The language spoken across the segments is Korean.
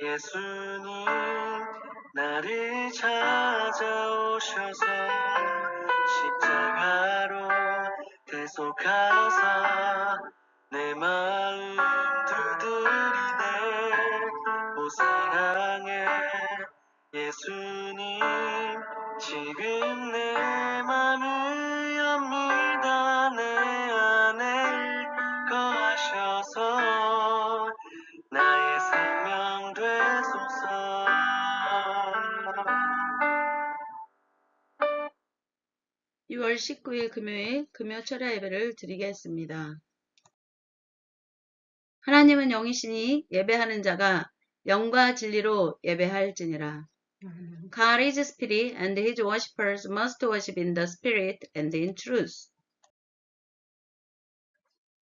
예수님 나를 찾아오셔서 십자가로 대속하사 내 마음 두드리네. 오 사랑해 예수님, 지금 내 맘을 엽니다. 내 안에 거하셔서 나의 생명 되소서. 6월 19일 금요일 금요 철야 예배를 드리겠습니다. 하나님은 영이시니 예배하는 자가 영과 진리로 예배할지니라. God is spirit, and his worshippers must worship in the spirit and in truth.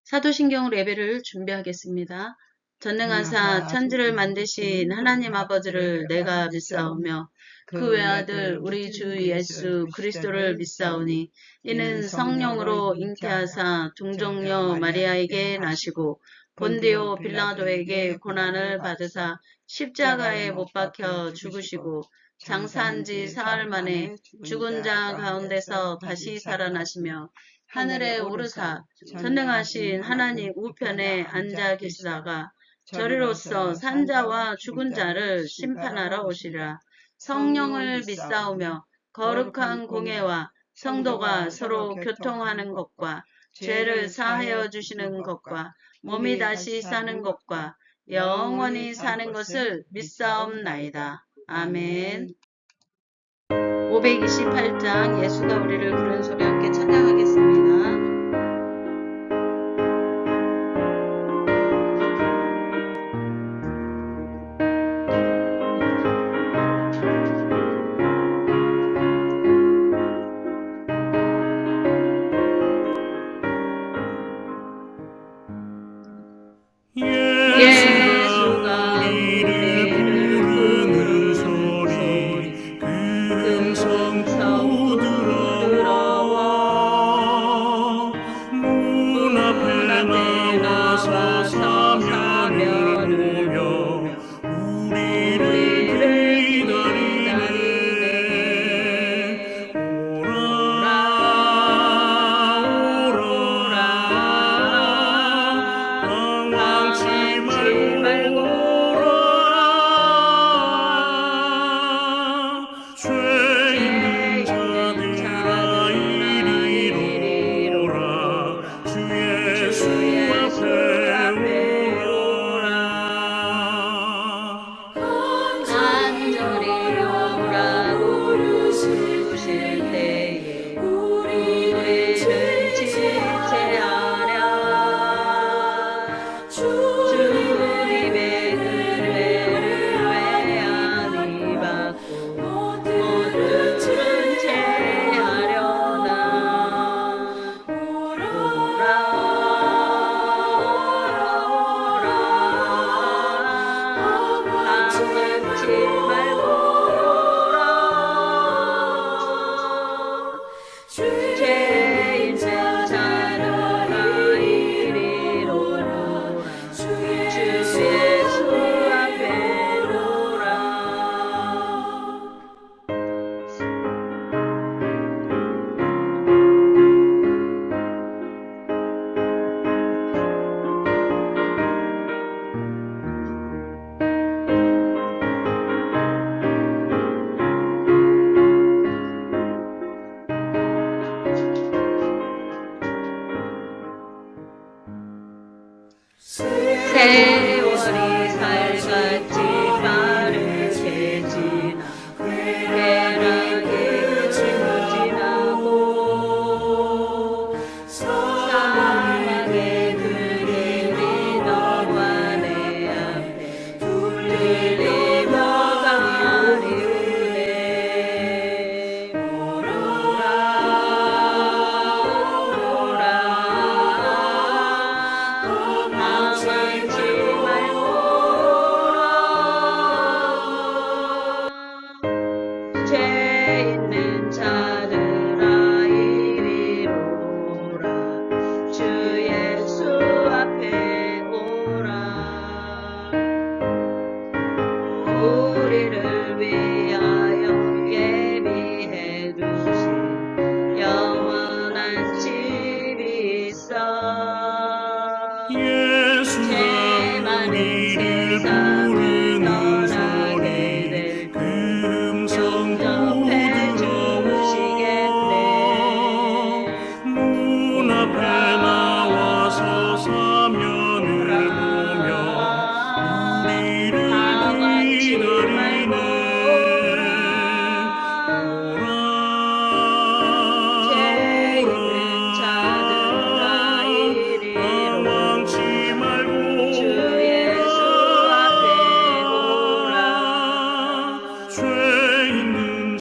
사도신경으로 예배를 준비하겠습니다. 전능하사 천지를 만드신 하나님 아버지를 내가 믿사오며 그 외아들 우리 주 예수 그리스도를 믿사오니 이는 성령으로 잉태하사 동정녀 마리아에게 나시고 본디오 빌라도에게 고난을 받으사 십자가에 못 박혀 죽으시고 장사한 지 사흘 만에 죽은 자 가운데서 다시 살아나시며 하늘에 오르사 전능하신 하나님 우편에 앉아 계시다가 저리로서 산자와 죽은 자를 심판하러 오시리라. 성령을 믿사오며 거룩한 공예와 성도가 서로 교통하는 것과 죄를 사하여 주시는 것과 몸이 다시 사는 것과 영원히 사는 것을 믿사옵나이다. 아멘. 528장 예수가 우리를 부른 소리 함께 찬양하겠습니다. 예수가 우리를 부르는 소리 금성소 들어와 문 앞에 나와서 사면 오며 우리를 기다리네. 오라 방황치 말고 오라. 죄 있는 자들아 이리로 오라. 주 예수 앞에 오라. 간절히 오라고 부르실 때에 우리를 지체하랴. 주님의 은혜를 외아니 받고 모든 제하려나. 오라 방황치 말고 오라. 죄 있는 자들아 이리로 오라. 주 예수 앞에 오라. 세월이 살같이 빠르게 지나 쾌락이 지나고 사랑의 그림이 너와 내 앞에 들리며 가리우네. 방황치 말고 오라. 예수가 죄 많은 우리를 세상을 부르는 떠나게 소리 될 금성 영접해 부드러워 주시겠네. 눈앞에 나와서 사면을 보며 우리를 다 같이 기다리네 말보라. 죄 오라 있는 자들아 이리로 당황치 말고 주 예수 앞에 오라. 죄 있는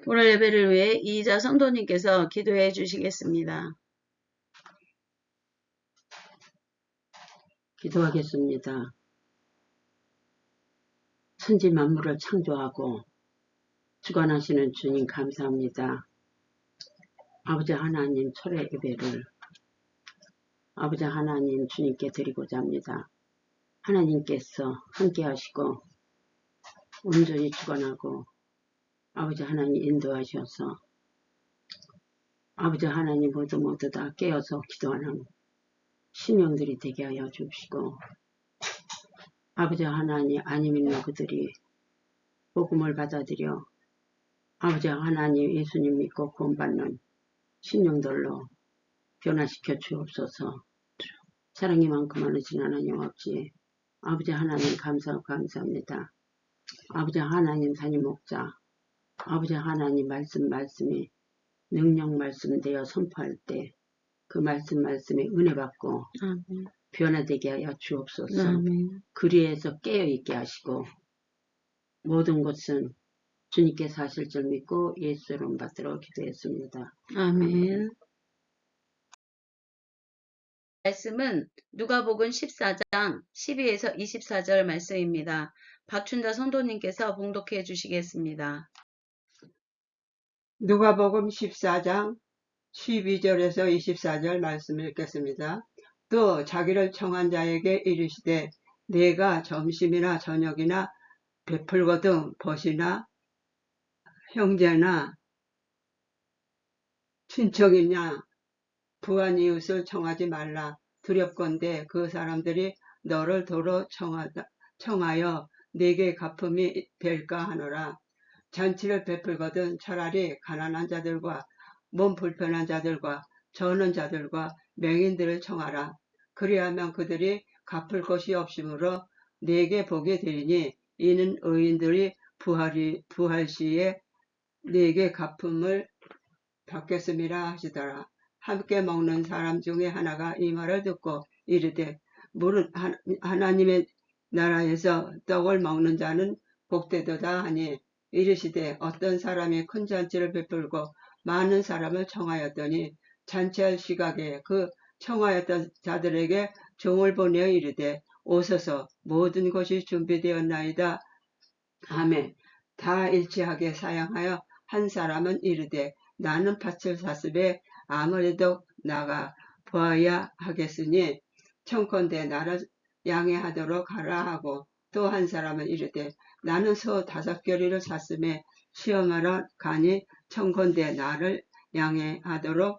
오늘 예배를 위해 이희자 성도님께서 기도해 주시겠습니다. 기도하겠습니다. 천지 만물을 창조하고 주관하시는 주님 감사합니다. 아버지 하나님 철의 예배를 아버지 하나님 주님께 드리고자 합니다. 하나님께서 함께 하시고 온전히 주관하고 아버지 하나님 인도하셔서 아버지 하나님 모두 다 깨어서 기도하는 심령들이 되게 하여 주시고 아버지 하나님 안 믿는 그들이 복음을 받아들여 아버지 하나님 예수님 믿고 구원받는 심령들로 변화시켜 주옵소서. 사랑이 많고 많으신 하나님 없이 아버지 하나님 감사합니다. 아버지 하나님 산임 목자 아버지 하나님 말씀이 능력 말씀되어 선포할 때 그 말씀에 은혜 받고 아멘. 변화되게 하여 주옵소서. 아멘. 그리에서 깨어있게 하시고 모든 것은 주님께서 하실 줄 믿고 예수 이름 받들어 기도했습니다. 아멘. 말씀은 누가복음 14장 12에서 24절 말씀입니다. 박춘자 성도님께서 봉독해 주시겠습니다. 누가복음 14장 12절에서 24절 말씀을 읽겠습니다. 또 자기를 청한 자에게 이르시되 네가 점심이나 저녁이나 베풀거든 벗이나 형제나 친척이냐 부한 이웃을 청하지 말라. 두렵건대 그 사람들이 너를 도로 청하여 네게 갚음이 될까 하노라. 잔치를 베풀거든 차라리 가난한 자들과 몸 불편한 자들과 저는 자들과 맹인들을 청하라. 그리하면 그들이 갚을 것이 없으므로 네게 보게 되리니 이는 의인들이 부할 시에 네게 갚음을 받겠음이라 하시더라. 함께 먹는 사람 중에 하나가 이 말을 듣고 이르되 무릇 하나님의 나라에서 떡을 먹는 자는 복되도다 하니 이르시되 어떤 사람이 큰 잔치를 베풀고 많은 사람을 청하였더니 잔치할 시각에 그 청하였던 자들에게 종을 보내어 이르되 오소서 모든 것이 준비되었나이다 하매 다 일치하게 사양하여 한 사람은 이르되 나는 밭을 샀으되 아무래도 나가 보아야 하겠으니 청컨대 나를 양해하도록 하라 하고 또 한 사람은 이르되 나는 소 5겨리를 샀음에 시험하러 가니 청컨대 나를 양해하도록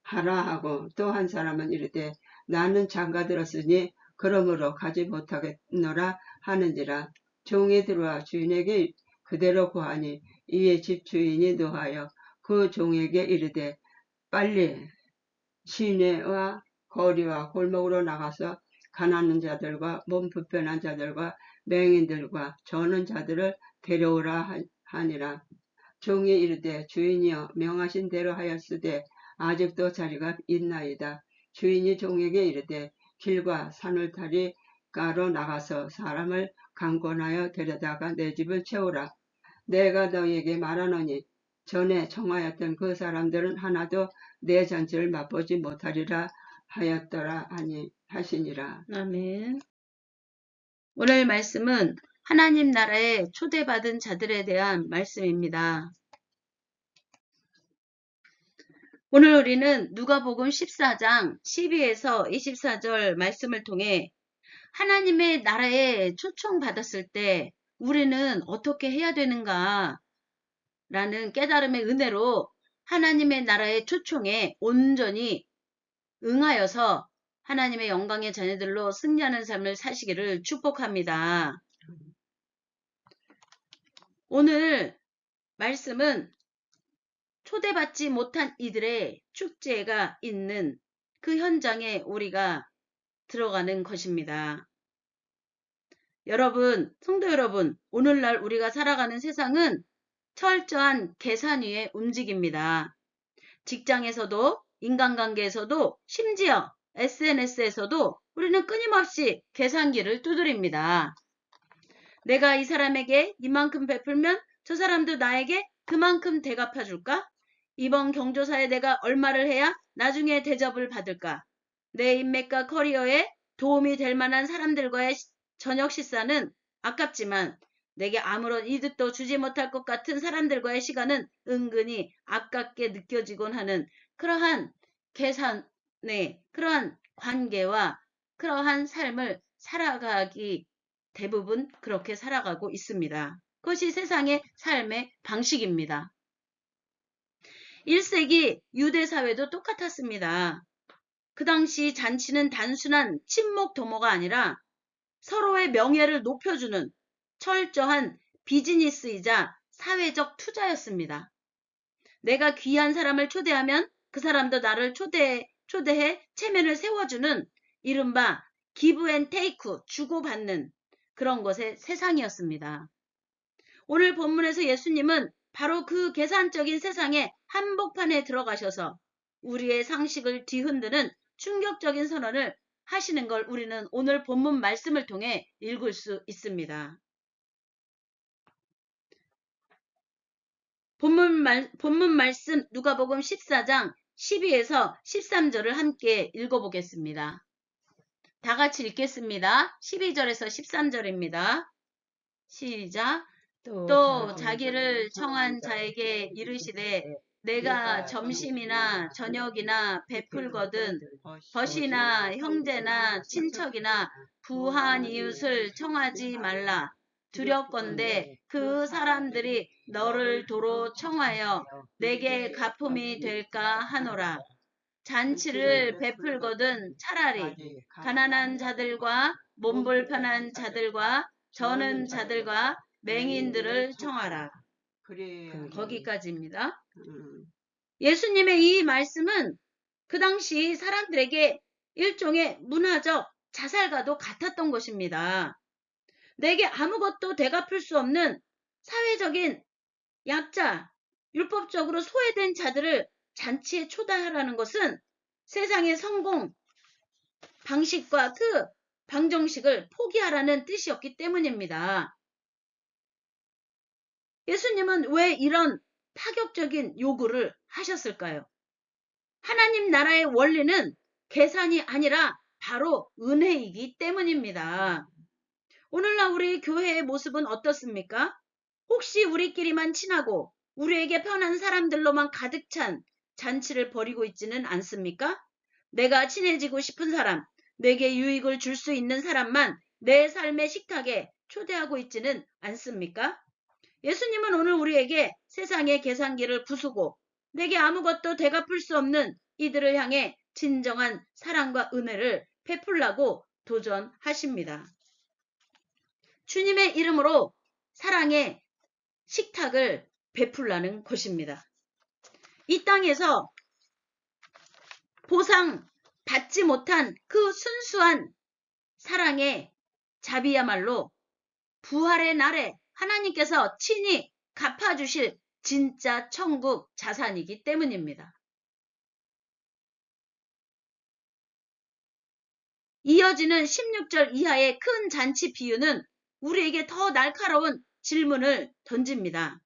하라 하고 또 한 사람은 이르되 나는 장가 들었으니 그러므로 가지 못하겠노라 하는지라. 종이 들어와 주인에게 그대로 고하니 이에 집 주인이 노하여 그 종에게 이르되 빨리 시내와 거리와 골목으로 나가서 가난한 자들과 몸 불편한 자들과 맹인들과 저는 자들을 데려오라 하니라. 종이 이르되 주인이여 명하신 대로 하였으되 아직도 자리가 있나이다. 주인이 종에게 이르되 길과 산울타리가로 나가서 사람을 강권하여 데려다가 내 집을 채우라. 내가 너희에게 말하노니 전에 청하였던 그 사람들은 하나도 내 잔치를 맛보지 못하리라 하였더라 하시니라. 아멘. 오늘 말씀은 하나님 나라에 초대받은 자들에 대한 말씀입니다. 오늘 우리는 누가복음 14장 12에서 24절 말씀을 통해 하나님의 나라에 초청받았을 때 우리는 어떻게 해야 되는가 라는 깨달음의 은혜로 하나님의 나라의 초청에 온전히 응하여서 하나님의 영광의 자녀들로 승리하는 삶을 사시기를 축복합니다. 오늘 말씀은 초대받지 못한 이들의 축제가 있는 그 현장에 우리가 들어가는 것입니다. 여러분, 성도 여러분, 오늘날 우리가 살아가는 세상은 철저한 계산 위에 움직입니다. 직장에서도, 인간관계에서도, 심지어 SNS에서도 우리는 끊임없이 계산기를 두드립니다. 내가 이 사람에게 이만큼 베풀면 저 사람도 나에게 그만큼 대갚아줄까? 이번 경조사에 내가 얼마를 해야 나중에 대접을 받을까? 내 인맥과 커리어에 도움이 될 만한 사람들과의 저녁 식사는 아깝지만 내게 아무런 이득도 주지 못할 것 같은 사람들과의 시간은 은근히 아깝게 느껴지곤 하는 그러한 계산의 그러한 관계와 그러한 삶을 살아가기 대부분 그렇게 살아가고 있습니다. 그것이 세상의 삶의 방식입니다. 1세기 유대 사회도 똑같았습니다. 그 당시 잔치는 단순한 친목 도모가 아니라 서로의 명예를 높여주는 철저한 비즈니스이자 사회적 투자였습니다. 내가 귀한 사람을 초대하면 그 사람도 나를 초대해 체면을 세워주는 이른바 기브 앤 테이크, 주고받는 그런 것의 세상이었습니다. 오늘 본문에서 예수님은 바로 그 계산적인 세상의 한복판에 들어가셔서 우리의 상식을 뒤흔드는 충격적인 선언을 하시는 걸 우리는 오늘 본문 말씀을 통해 읽을 수 있습니다. 본문 말씀 누가복음 14장 12에서 13절을 함께 읽어보겠습니다. 다 같이 읽겠습니다. 12절에서 13절입니다. 시작. 또 자기를 청한 자에게 이르시되 내가 점심이나 저녁이나 베풀거든 벗이나 형제나 친척이나 부한 이웃을 청하지 말라. 두렵건대 그 사람들이 너를 도로 청하여 내게 가품이 될까 하노라. 잔치를 베풀거든 차라리 가난한 자들과 몸불편한 자들과 저는 자들과 맹인들을 청하라. 거기까지입니다. 예수님의 이 말씀은 그 당시 사람들에게 일종의 문화적 자살과도 같았던 것입니다. 내게 아무것도 되갚을 수 없는 사회적인 약자, 율법적으로 소외된 자들을 잔치에 초대하라는 것은 세상의 성공 방식과 그 방정식을 포기하라는 뜻이었기 때문입니다. 예수님은 왜 이런 파격적인 요구를 하셨을까요? 하나님 나라의 원리는 계산이 아니라 바로 은혜이기 때문입니다. 오늘날 우리 교회의 모습은 어떻습니까? 혹시 우리끼리만 친하고 우리에게 편한 사람들로만 가득 찬 잔치를 벌이고 있지는 않습니까? 내가 친해지고 싶은 사람, 내게 유익을 줄 수 있는 사람만 내 삶의 식탁에 초대하고 있지는 않습니까? 예수님은 오늘 우리에게 세상의 계산기를 부수고 내게 아무것도 되갚을 수 없는 이들을 향해 진정한 사랑과 은혜를 베풀라고 도전하십니다. 주님의 이름으로 사랑의 식탁을 베풀라는 것입니다. 이 땅에서 보상 받지 못한 그 순수한 사랑의 자비야말로 부활의 날에 하나님께서 친히 갚아주실 진짜 천국 자산이기 때문입니다. 이어지는 16절 이하의 큰 잔치 비유는 우리에게 더 날카로운 질문을 던집니다.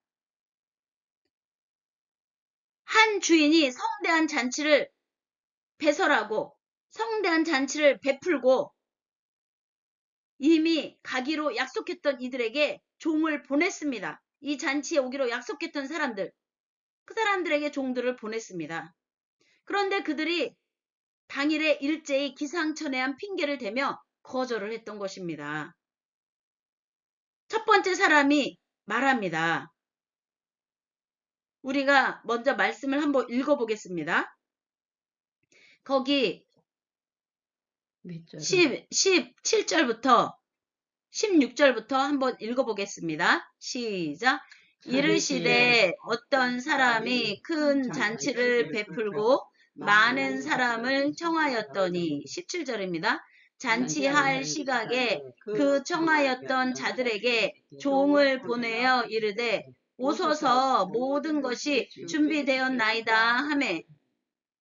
한 주인이 성대한 잔치를 배설하고 성대한 잔치를 베풀고 이미 가기로 약속했던 이들에게 종을 보냈습니다. 이 잔치에 오기로 약속했던 사람들, 그 사람들에게 종들을 보냈습니다. 그런데 그들이 당일에 일제히 기상천외한 핑계를 대며 거절을 했던 것입니다. 첫 번째 사람이 말합니다. 우리가 먼저 말씀을 한번 읽어보겠습니다. 거기 17절부터 16절부터 한번 읽어보겠습니다. 시작. 이르시되 어떤 사람이 큰 잔치를 베풀고 많은 사람을 청하였더니 17절입니다. 잔치할 시각에 그 청하였던 자들에게 종을 보내어 이르되 오소서 모든 것이 준비되었나이다 하매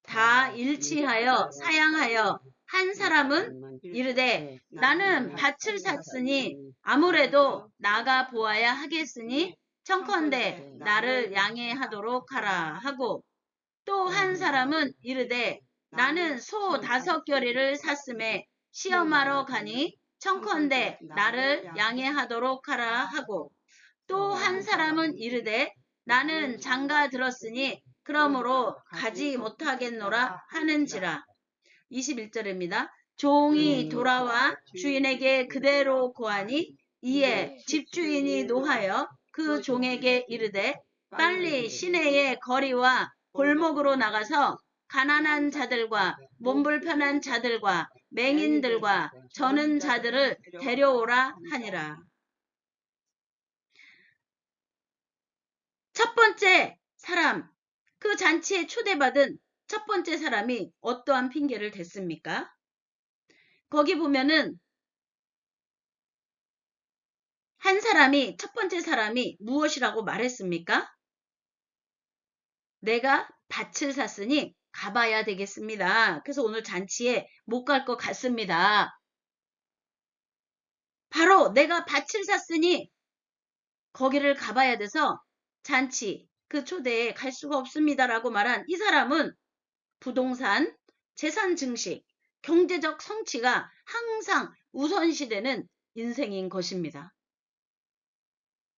다 일치하여 사양하여 한 사람은 이르되 나는 밭을 샀으니 아무래도 나가 보아야 하겠으니 청컨대 나를 양해하도록 하라 하고 또 한 사람은 이르되 나는 소 5겨리를 샀음에 시험하러 가니 청컨대 나를 양해하도록 하라 하고 또 한 사람은 이르되 나는 장가 들었으니 그러므로 가지 못하겠노라 하는지라. 21절입니다. 종이 돌아와 주인에게 그대로 고하니 이에 집주인이 노하여 그 종에게 이르되 빨리 시내의 거리와 골목으로 나가서 가난한 자들과 몸불편한 자들과 맹인들과 저는 자들을 데려오라 하니라. 첫 번째 사람, 그 잔치에 초대받은 첫 번째 사람이 어떠한 핑계를 댔습니까? 거기 보면은 첫 번째 사람이 무엇이라고 말했습니까? 내가 밭을 샀으니 가봐야 되겠습니다. 그래서 오늘 잔치에 못 갈 것 같습니다. 바로 내가 밭을 샀으니 거기를 가봐야 돼서 잔치, 그 초대에 갈 수가 없습니다라고 말한 이 사람은 부동산, 재산 증식, 경제적 성취가 항상 우선시되는 인생인 것입니다.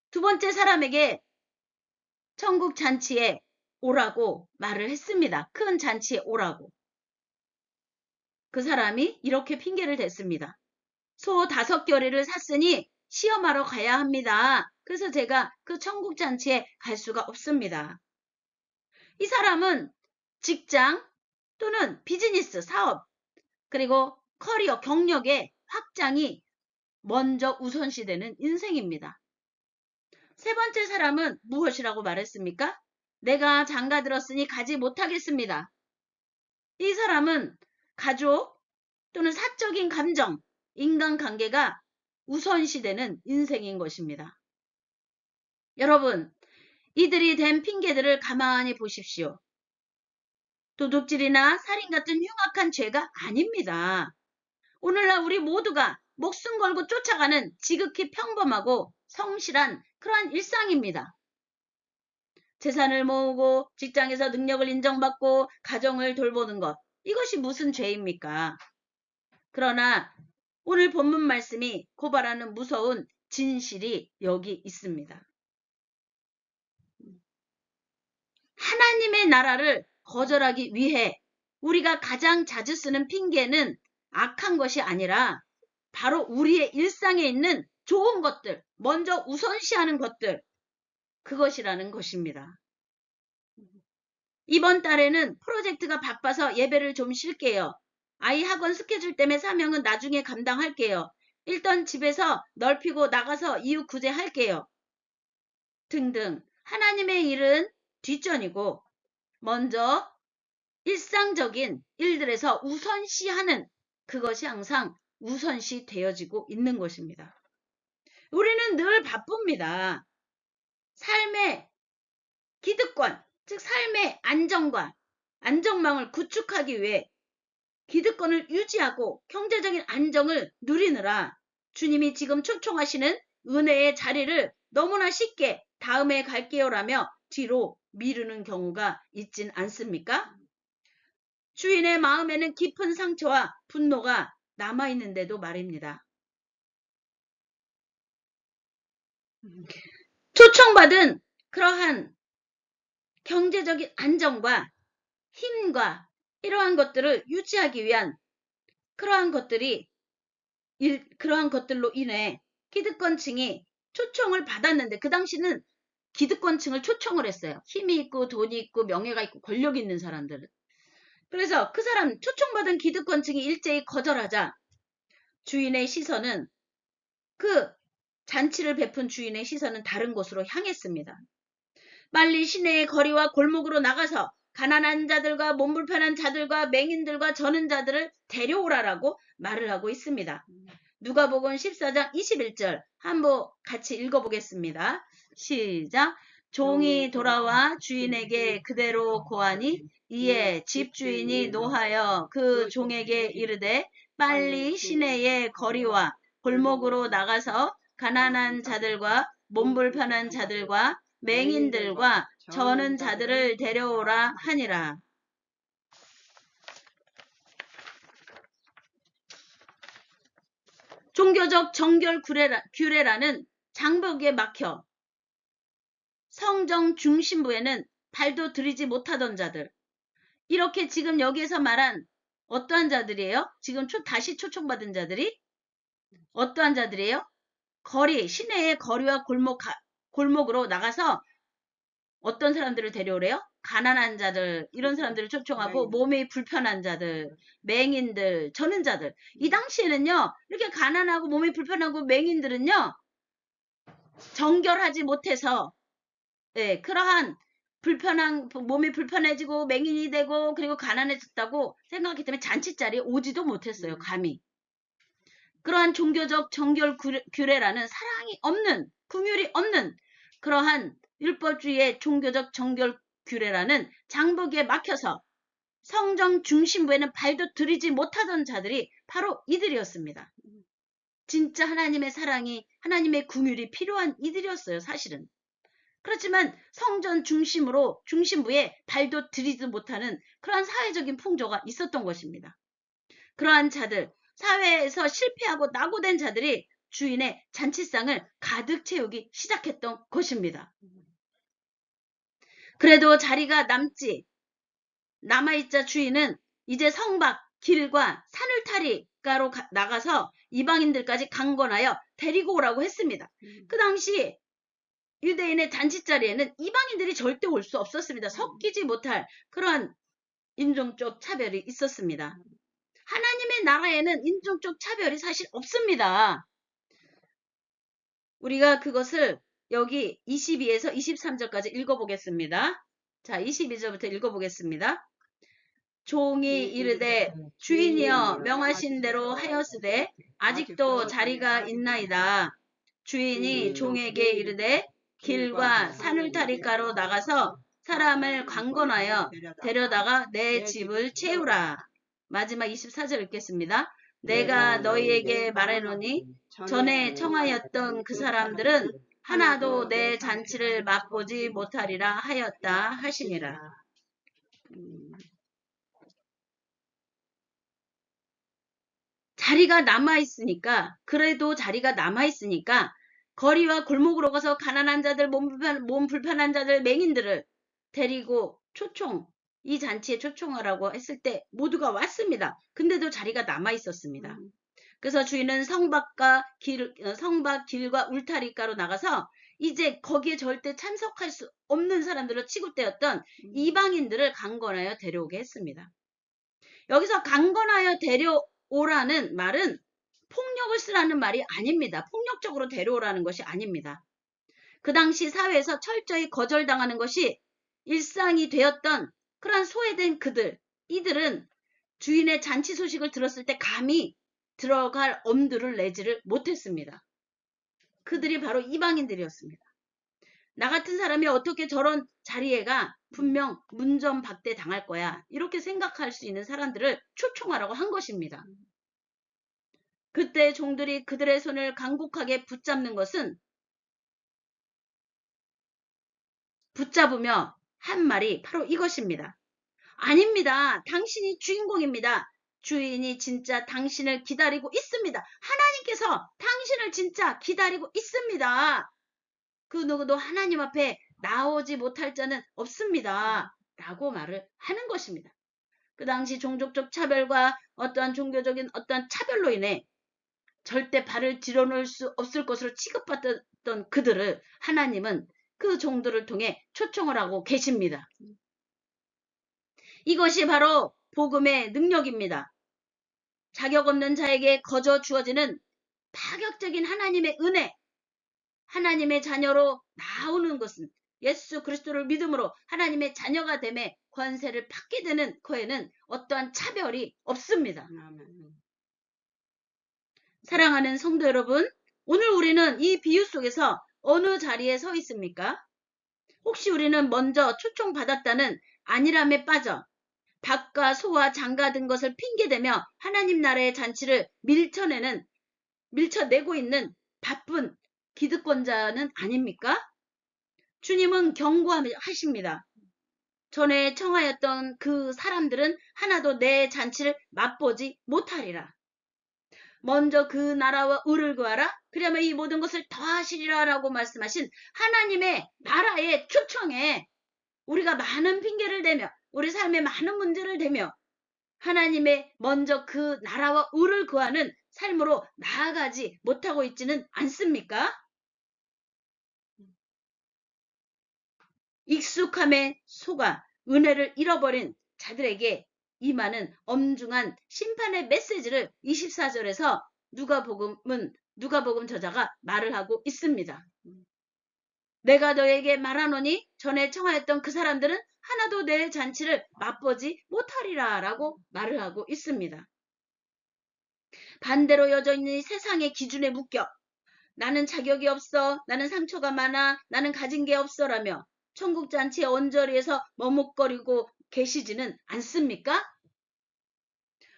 두 번째 사람에게 천국 잔치에 오라고 말을 했습니다. 큰 잔치에 오라고. 그 사람이 이렇게 핑계를 댔습니다. 소 5겨레를 샀으니 시험하러 가야 합니다. 그래서 제가 그 천국 잔치에 갈 수가 없습니다. 이 사람은 직장 또는 비즈니스, 사업, 그리고 커리어, 경력의 확장이 먼저 우선시되는 인생입니다. 세 번째 사람은 무엇이라고 말했습니까? 내가 장가 들었으니 가지 못하겠습니다. 이 사람은 가족 또는 사적인 감정, 인간관계가 우선시되는 인생인 것입니다. 여러분, 이들이 댄 핑계들을 가만히 보십시오. 도둑질이나 살인 같은 흉악한 죄가 아닙니다. 오늘날 우리 모두가 목숨 걸고 쫓아가는 지극히 평범하고 성실한 그러한 일상입니다. 재산을 모으고 직장에서 능력을 인정받고 가정을 돌보는 것, 이것이 무슨 죄입니까? 그러나 오늘 본문 말씀이 고발하는 무서운 진실이 여기 있습니다. 하나님의 나라를 거절하기 위해 우리가 가장 자주 쓰는 핑계는 악한 것이 아니라 바로 우리의 일상에 있는 좋은 것들, 먼저 우선시하는 것들, 그것이라는 것입니다. 이번 달에는 프로젝트가 바빠서 예배를 좀 쉴게요. 아이 학원 스케줄 때문에 사명은 나중에 감당할게요. 일단 집에서 넓히고 나가서 이웃 구제할게요. 등등. 하나님의 일은 뒷전이고 먼저 일상적인 일들에서 우선시하는 그것이 항상 우선시 되어지고 있는 것입니다. 우리는 늘 바쁩니다. 삶의 기득권, 즉 삶의 안정과 안정망을 구축하기 위해 기득권을 유지하고 경제적인 안정을 누리느라 주님이 지금 초청하시는 은혜의 자리를 너무나 쉽게 다음에 갈게요라며 뒤로 미루는 경우가 있진 않습니까? 주인의 마음에는 깊은 상처와 분노가 남아있는데도 말입니다. 초청받은 그러한 경제적인 안정과 힘과 이러한 것들을 유지하기 위한 그러한 것들로 인해 기득권층이 초청을 받았는데 그 당시는 기득권층을 초청을 했어요. 힘이 있고 돈이 있고 명예가 있고 권력이 있는 사람들은. 그래서 그 사람 초청받은 기득권층이 일제히 거절하자 주인의 시선은 그 잔치를 베푼 주인의 시선은 다른 곳으로 향했습니다. 빨리 시내의 거리와 골목으로 나가서 가난한 자들과 몸 불편한 자들과 맹인들과 저는 자들을 데려오라라고 말을 하고 있습니다. 누가복음 14장 21절 한번 같이 읽어보겠습니다. 시작. 종이 돌아와 주인에게 그대로 고하니 이에 집주인이 노하여 그 종에게 이르되 빨리 시내의 거리와 골목으로 나가서 가난한 자들과 몸 불편한 자들과 맹인들과 저는 자들을 데려오라 하니라. 종교적 정결 규례라는 장벽에 막혀 성정 중심부에는 발도 들이지 못하던 자들, 이렇게 지금 여기에서 말한 어떠한 자들이에요? 지금 다시 초청받은 자들이 어떠한 자들이에요? 거리, 시내의 거리와 골목으로 나가서 어떤 사람들을 데려오래요? 가난한 자들, 이런 사람들을 초청하고 몸이 불편한 자들, 맹인들, 저는 자들. 이 당시에는요, 이렇게 가난하고 몸이 불편하고 맹인들은요, 정결하지 못해서, 예, 그러한 몸이 불편해지고 맹인이 되고 그리고 가난해졌다고 생각하기 때문에 잔치 자리에 오지도 못했어요, 감히. 그러한 종교적 정결 규례라는 사랑이 없는, 긍휼이 없는 그러한 율법주의의 종교적 정결 규례라는 장벽에 막혀서 성정 중심부에는 발도 들이지 못하던 자들이 바로 이들이었습니다. 진짜 하나님의 사랑이, 하나님의 긍휼이 필요한 이들이었어요, 사실은. 그렇지만 성전 중심부에 발도 들이지 못하는 그러한 사회적인 풍조가 있었던 것입니다. 그러한 자들, 사회에서 실패하고 낙오된 자들이 주인의 잔치상을 가득 채우기 시작했던 것입니다. 그래도 자리가 남아있자 주인은 이제 성박, 길과 산울타리가로 나가서 이방인들까지 강권하여 데리고 오라고 했습니다. 그 당시 유대인의 잔치 자리에는 이방인들이 절대 올 수 없었습니다. 섞이지 못할 그런 인종적 차별이 있었습니다. 하나님의 나라에는 인종적 차별이 사실 없습니다. 우리가 그것을 여기 22에서 23절까지 읽어보겠습니다. 자, 22절부터 읽어보겠습니다. 종이 이르되 주인이여 명하신 대로 하였으되 아직도 자리가 있나이다. 주인이 종에게 이르되 길과 산울타리가로 나가서 사람을 강권하여 데려다가 내 집을 채우라. 마지막 24절 읽겠습니다. 내가 너희에게 말하노니 전에 청하였던 그 사람들은 하나도 내 잔치를 맛보지 못하리라 하였다 하시니라. 자리가 남아있으니까, 그래도 자리가 남아있으니까 거리와 골목으로 가서 가난한 자들, 몸 불편한 자들, 맹인들을 데리고 이 잔치에 초청하라고 했을 때 모두가 왔습니다. 근데도 자리가 남아있었습니다. 그래서 주인은 성박, 길과 울타리가로 나가서 이제 거기에 절대 참석할 수 없는 사람들로 취급되었던 이방인들을 강권하여 데려오게 했습니다. 여기서 강권하여 데려오라는 말은 폭력을 쓰라는 말이 아닙니다. 폭력적으로 데려오라는 것이 아닙니다. 그 당시 사회에서 철저히 거절당하는 것이 일상이 되었던 그런 소외된 이들은 주인의 잔치 소식을 들었을 때 감히 들어갈 엄두를 내지를 못했습니다. 그들이 바로 이방인들이었습니다. 나 같은 사람이 어떻게 저런 자리에가 분명 문전박대 당할 거야. 이렇게 생각할 수 있는 사람들을 초청하라고 한 것입니다. 그때 종들이 그들의 손을 간곡하게 붙잡으며 한 말이 바로 이것입니다. 아닙니다. 당신이 주인공입니다. 주인이 진짜 당신을 기다리고 있습니다. 하나님께서 당신을 진짜 기다리고 있습니다. 그 누구도 하나님 앞에 나오지 못할 자는 없습니다. 라고 말을 하는 것입니다. 그 당시 종족적 차별과 어떠한 종교적인 어떠한 차별로 인해 절대 발을 들여놓을 수 없을 것으로 취급받았던 그들을 하나님은 그 종들을 통해 초청을 하고 계십니다. 이것이 바로 복음의 능력입니다. 자격 없는 자에게 거저 주어지는 파격적인 하나님의 은혜, 하나님의 자녀로 나오는 것은 예수 그리스도를 믿음으로 하나님의 자녀가 됨에 권세를 받게 되는 거에는 어떠한 차별이 없습니다. 사랑하는 성도 여러분, 오늘 우리는 이 비유 속에서 어느 자리에 서 있습니까? 혹시 우리는 먼저 초청받았다는 안일함에 빠져 닭과 소와 장가 든 것을 핑계대며 하나님 나라의 잔치를 밀쳐내고 있는 바쁜 기득권자는 아닙니까? 주님은 경고하십니다. 전에 청하였던 그 사람들은 하나도 내 잔치를 맛보지 못하리라. 먼저 그 나라와 의를 구하라. 그러면 이 모든 것을 더하시리라 라고 말씀하신 하나님의 나라의 초청에 우리가 많은 핑계를 대며 우리 삶에 많은 문제를 대며 하나님의 먼저 그 나라와 의를 구하는 삶으로 나아가지 못하고 있지는 않습니까? 익숙함에 속아 은혜를 잃어버린 자들에게 임하는 엄중한 심판의 메시지를 24절에서 누가복음 저자가 말을 하고 있습니다. 내가 너에게 말하노니 전에 청하였던 그 사람들은 하나도 내 잔치를 맛보지 못하리라 라고 말을 하고 있습니다. 반대로 여전히 세상의 기준에 묶여 나는 자격이 없어, 나는 상처가 많아, 나는 가진 게 없어라며 천국잔치의 언저리에서 머뭇거리고 계시지는 않습니까?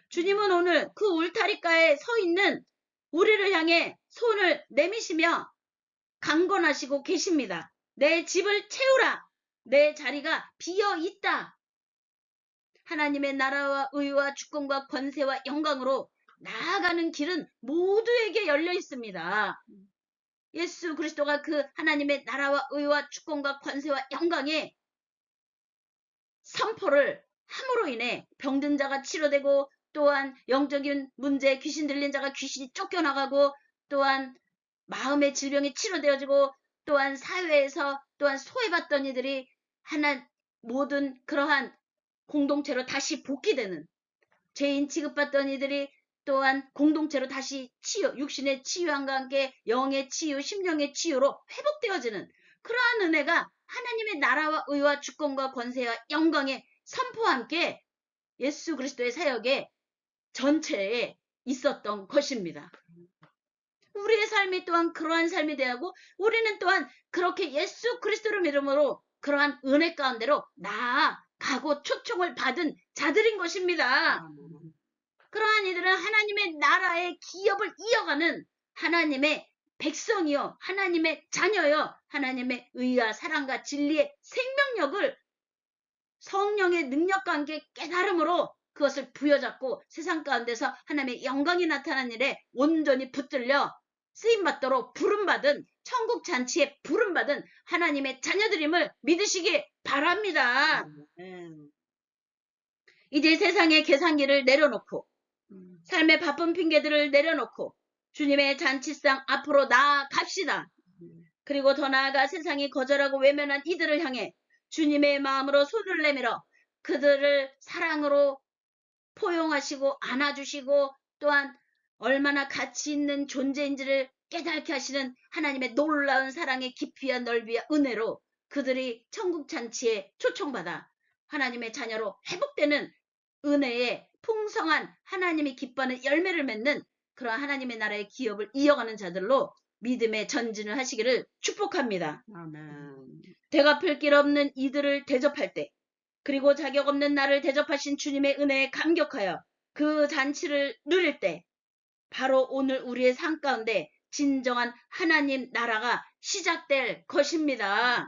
주님은 오늘 그 울타리가에 서 있는 우리를 향해 손을 내미시며 강권하시고 계십니다. 내 집을 채우라. 내 자리가 비어 있다. 하나님의 나라와 의와 주권과 권세와 영광으로 나아가는 길은 모두에게 열려 있습니다. 예수 그리스도가 그 하나님의 나라와 의와 주권과 권세와 영광의 선포를 함으로 인해 병든 자가 치료되고, 또한 영적인 문제, 귀신 들린 자가 귀신이 쫓겨나가고, 또한 마음의 질병이 치료되어지고, 또한 사회에서 또한 소외받던 이들이 모든 그러한 공동체로 다시 복귀되는, 죄인 취급받던 이들이 또한 공동체로 다시 육신의 치유함과 함께 영의 치유, 심령의 치유로 회복되어지는 그러한 은혜가 하나님의 나라와 의와 주권과 권세와 영광의 선포와 함께 예수 그리스도의 사역의 전체에 있었던 것입니다. 우리의 삶이 또한 그러한 삶이 되고, 우리는 또한 그렇게 예수 그리스도를 믿음으로 그러한 은혜 가운데로 나아가고 초청을 받은 자들인 것입니다. 그러한 이들은 하나님의 나라의 기업을 이어가는 하나님의 백성이요, 하나님의 자녀요, 하나님의 의와 사랑과 진리의 생명력을 성령의 능력과 함께 깨달음으로 그것을 부여잡고 세상 가운데서 하나님의 영광이 나타난 일에 온전히 붙들려 쓰임받도록 부름받은, 천국 잔치에 부름받은 하나님의 자녀들임을 믿으시기 바랍니다. 이제 세상의 계산기를 내려놓고, 삶의 바쁜 핑계들을 내려놓고 주님의 잔치상 앞으로 나아갑시다. 그리고 더 나아가 세상이 거절하고 외면한 이들을 향해 주님의 마음으로 손을 내밀어 그들을 사랑으로 포용하시고 안아주시고, 또한 얼마나 가치 있는 존재인지를 깨닫게 하시는 하나님의 놀라운 사랑의 깊이와 넓이와 은혜로 그들이 천국 잔치에 초청받아 하나님의 자녀로 회복되는 은혜의 풍성한 하나님이 기뻐하는 열매를 맺는 그러한 하나님의 나라의 기업을 이어가는 자들로 믿음의 전진을 하시기를 축복합니다. 아멘. 되갚을 길 없는 이들을 대접할 때, 그리고 자격 없는 나를 대접하신 주님의 은혜에 감격하여 그 잔치를 누릴 때, 바로 오늘 우리의 삶 가운데 진정한 하나님 나라가 시작될 것입니다.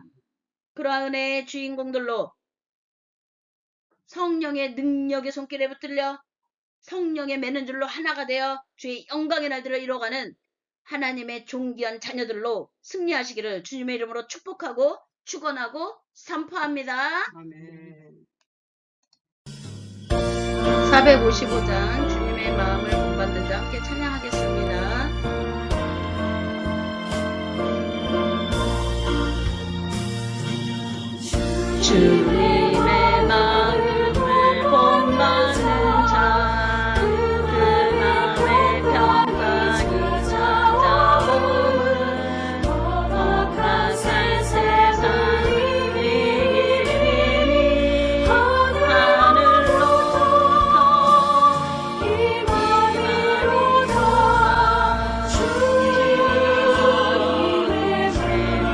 그러한 은혜의 주인공들로 성령의 능력의 손길에 붙들려 성령의 매는 줄로 하나가 되어 주의 영광의 날들을 이뤄가는 하나님의 존귀한 자녀들로 승리하시기를 주님의 이름으로 축복하고 축원하고 선포합니다. 아멘. 455장 주님의 마음을 본받는 자 함께 찬양하겠습니다. 주님의 마음을 본받는 자, 그 마음의 평강이 찾아오는 험악한 세상이 이기니 하늘로부터 이만희로다. 주님의 세상을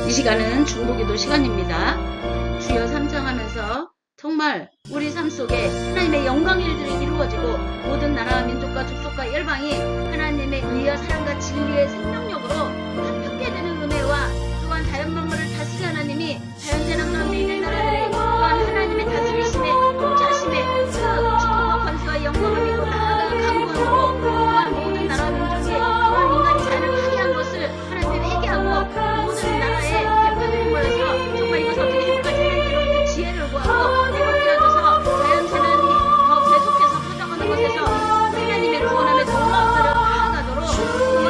이 시간은 중보기도 시간입니다. 주여 삼창하면서 정말 우리 삶 속에 하나님의 영광의 일들이 이루어지고 모든 나라와 민족과 족속과 열방이 하나님의 의와 사랑과 진리의 생명력으로 함께 되는 은혜와 또한 자연 만물을 다스리는 하나님이 자연재난 가운데 있는 나라들이 또한 하나님의 다스리심에 통치하심에 그 축복과 권세와 영광을 믿고 나아가 강구함으로 또한 모든 나라와 민족이 또한 인간이 자연을 파괴한 것을 하나님이 회개하고 모든 나라의 대표들이 모여서 정말 이것을 어떻게 해볼까 하나님께로부터 지혜를 구하고 회복되어져서 자연재난이 더 계속해서 퍼져가는 것에서 하나님의 구원함에 놀라운 나라로 나아가도록 또한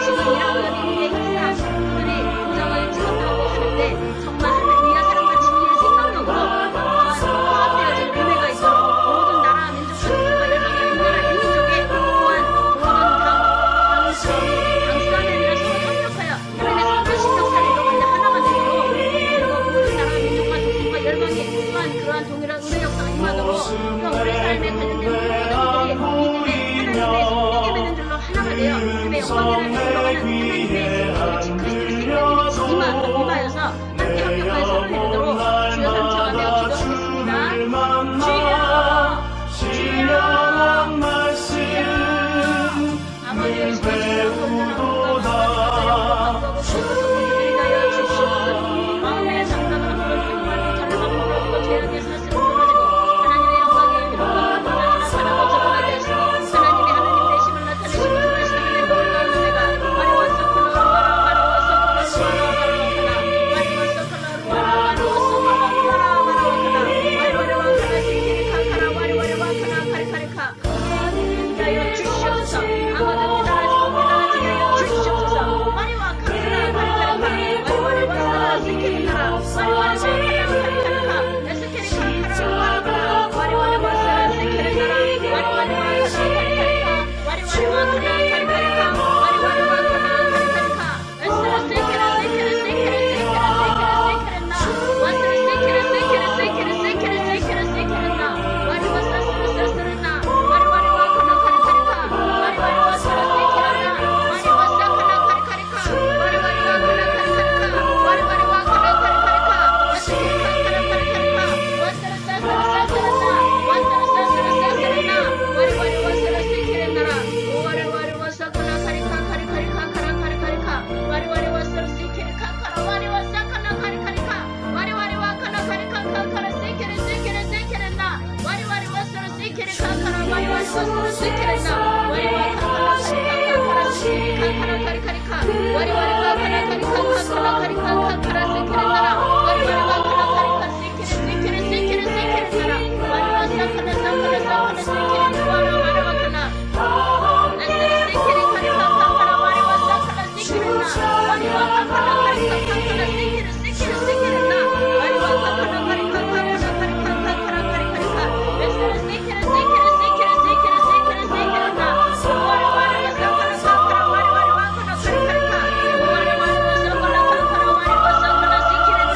지금 일하고 있는 미국의 역사 그들이 부정을 지속하고 하는데 정말 하나님의 위와 사랑과 진리의 생명력으로 화합되어질 은혜가 있도록 모든 나라와 민족과 족속과 열방과 인간과 이민족에 또한 모든 당수가 아니라 서로 협력하여 하나님의 선교신 역사를 이뤄가는 하나가 되도록 그리고 모든 나라와 민족과 족속과 열방에 또한 그러한 동일한 은혜 역사가 임하도록 또한 우리 삶에 관련된 모든 일들이 믿음의 하나님의 성령이 맺는 줄로 하나가 되어 하나님의 영광이라는 흘러가는 하나님의 지 그리스도의 생명이 임하여서 함께 협력하여 서로 이루도록 주여 삼창하며 기도하겠습니다. 주여 신령한 말씀 아버지의 신실한 건전한 영광과 주시옵소서 드리나여 주시옵소서 마음의 장담을 풀어주고 말을 잘라만 풀어주고 죄악의 사슬을 풀어주고 하나님의 영광의 이름과 나타나고 적응하게 하시고 하나님의 하나님 되심을 나타내시고 주하신 하나님의 놀라운 은혜가 마리와서 컬러루와라 마리와서 컬러루와라 마리와서 컬러루와라 마리와서 컬러루와라 마리와카나 마리와리와 카나 시키리카 카나 마리와리와 카나 카리카리카 하여 주시옵소서 아버지 따라지게 하여 주시옵소서 마리와 카나 카리카리카 마리와리와 카나 시키리카라 마리와리와 카나 카리카리카 에스케리카 카나 마리와라 마리와리와 카나 시키리카라 마리와리와 카나 카리카리카 마리와리와 카나 카리카리카 마리와리와 카나 카리카리카 에스라 세케라 세케라 세케라 세케라 세케라 세케라 와스라 세케라 세케라 세케라 세케라 세케라 세케라 마리와 사스라 사스라 마리와리와 카나 카리카리카 마리와리와 사라 세케라 마리와 사카나 카리카리카 마리와리와 카나 카리카리카 마리와리와 카나 카리카리카 에스케리카 카나 카리카리카 와스라 사스라 사스라 와스라 사스라 사스라 마리와리와 사라 세케라나라 오와리와리와 사카나 카리카 카리카리카 카나 카리카리카 마리와리와 사라 세케리카 카나 마리와 사카나 카리카리카 마리와리와 카나 카리카 카나 세케레 세케레 세케레나 마리와리와 사라 세케리카 카나 마리와리와 사라 세케레나 마리와 카나 카리카 카나 세케리카 카나 카리카리카 마리와리와 카나 카리카 카나 카리카 카나 세케레나라 마리와리와 카나 카리카 세케레 세케레 세케레 세케레나라 마리와 사카나 사카나 사카나 세케레나라 마리와 카나 에스레 세케레 카리카 카나 마리와 사카나 세케레나 마리와 카나 카리카 카나 세케레 세케레 세케레나 마리와 카나 카리카 카나 카리카 카나 카리카리카 에스레 세케레 세케레 세케레 세케레 세케레 세케레나 마리와리와 사카나 사카나 마리와리와 카나 카리카리카 마리와리와 사카나 카나 마리와 사카나 세케레나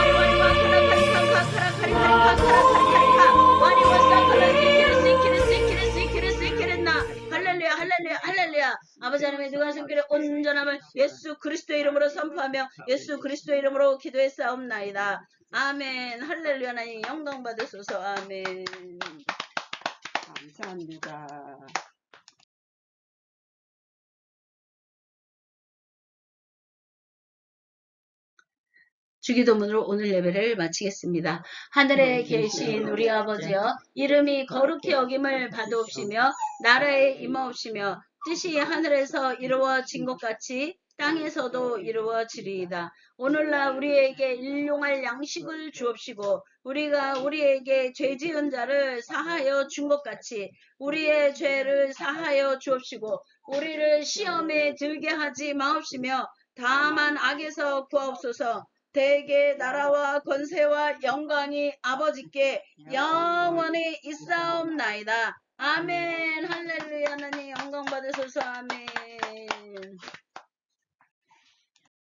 마리와리와 카나 카리카 카나 카리카리카 카나 카리카리카 마리와 사카나 세케레 세케레 세케레 세케레 세케레나 할렐루야 할렐루야 할렐루야 아버지 하나님의 누가 성결의 온전함을 예수 그리스도의 이름으로 선포하며 예수 그리스도의 이름으로 기도했사옵나이다. 아멘. 할렐루야. 하나님 영광 받으소서. 아멘. 감사합니다. 주기도문으로 오늘 예배를 마치겠습니다. 하늘에 계신 우리 아버지여 이름이 거룩히 여김을 받으옵시며 나라에 임하옵시며 뜻이 하늘에서 이루어진 것 같이 땅에서도 이루어지리이다. 오늘날 우리에게 일용할 양식을 주옵시고 우리가 우리에게 죄 지은 자를 사하여 준 것 같이 우리의 죄를 사하여 주옵시고 우리를 시험에 들게 하지 마옵시며 다만 악에서 구하옵소서. 대개 나라와 권세와 영광이 아버지께 영원히 있사옵나이다. 아멘. 할렐루야. 하나님 영광 받으소서.